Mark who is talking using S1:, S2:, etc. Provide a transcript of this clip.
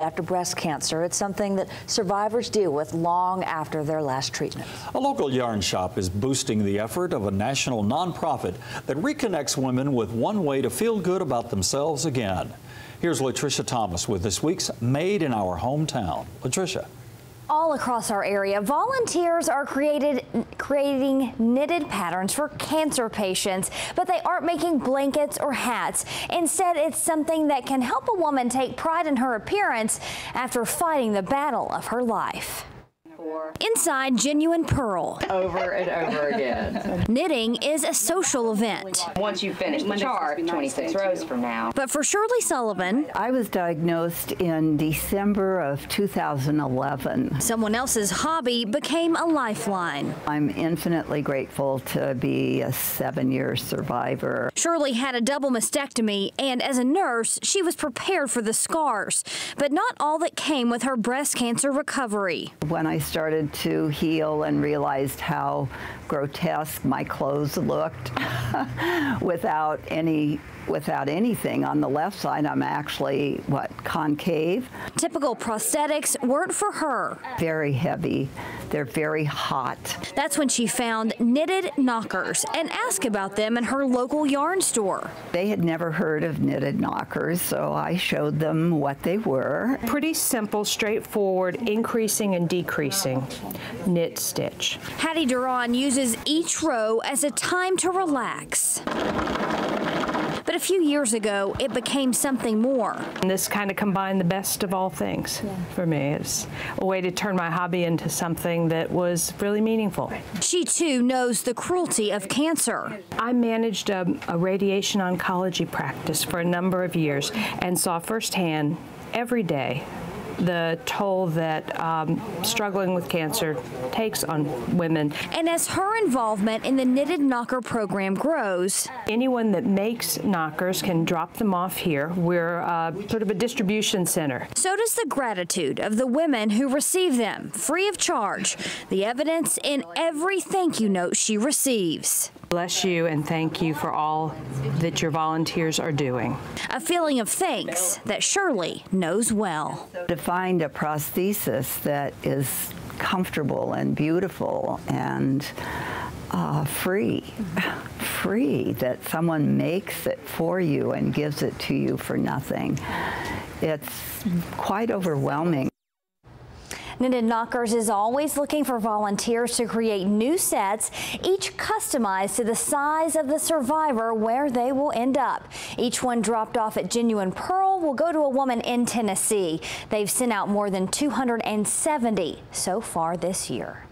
S1: After breast cancer, it's something that survivors deal with long after their last treatment.
S2: A local yarn shop is boosting the effort of a national nonprofit that reconnects women with one way to feel good about themselves again. Here's Latricia Thomas with this week's Made in Our Hometown. Latricia.
S3: All across our area, volunteers are creating knitted patterns for cancer patients, but they aren't making blankets or hats. Instead, it's something that can help a woman take pride in her appearance after fighting the battle of her life. Inside Genuine Pearl.
S4: Over and over again.
S3: Knitting is a social event.
S4: Once you finish the chart, 26 rows from now.
S3: But for Shirley Sullivan,
S5: I was diagnosed in December of 2011.
S3: Someone else's hobby became a lifeline.
S5: I'm infinitely grateful to be a 7-year survivor.
S3: Shirley had a double mastectomy, and as a nurse, she was prepared for the scars, but not all that came with her breast cancer recovery.
S5: When I started to heal and realized how grotesque my clothes looked without anything on the left side, I'm actually, concave?
S3: Typical prosthetics weren't for her.
S5: Very heavy. They're very hot.
S3: That's when she found knitted knockers and asked about them in her local yarn store.
S5: They had never heard of knitted knockers, so I showed them what they were.
S6: Pretty simple, straightforward, increasing and decreasing knit stitch.
S3: Hattie Duran uses each row as a time to relax. But a few years ago, it became something more.
S6: And this kind of combined the best of all things for me. It's a way to turn my hobby into something that was really meaningful.
S3: She too knows the cruelty of cancer.
S6: I managed a radiation oncology practice for a number of years and saw firsthand every day the toll that struggling with cancer takes on women.
S3: And as her involvement in the Knitted Knocker program grows,
S6: anyone that makes knockers can drop them off here. We're sort of a distribution center.
S3: So does the gratitude of the women who receive them, free of charge. The evidence in every thank you note she receives.
S6: Bless you and thank you for all that your volunteers are doing.
S3: A feeling of thanks that Shirley knows well.
S5: To find a prosthesis that is comfortable and beautiful and free, that someone makes it for you and gives it to you for nothing, it's quite overwhelming.
S3: Knitted Knockers is always looking for volunteers to create new sets, each customized to the size of the survivor where they will end up. Each one dropped off at Genuine Pearl will go to a woman in Tennessee. They've sent out more than 270 so far this year.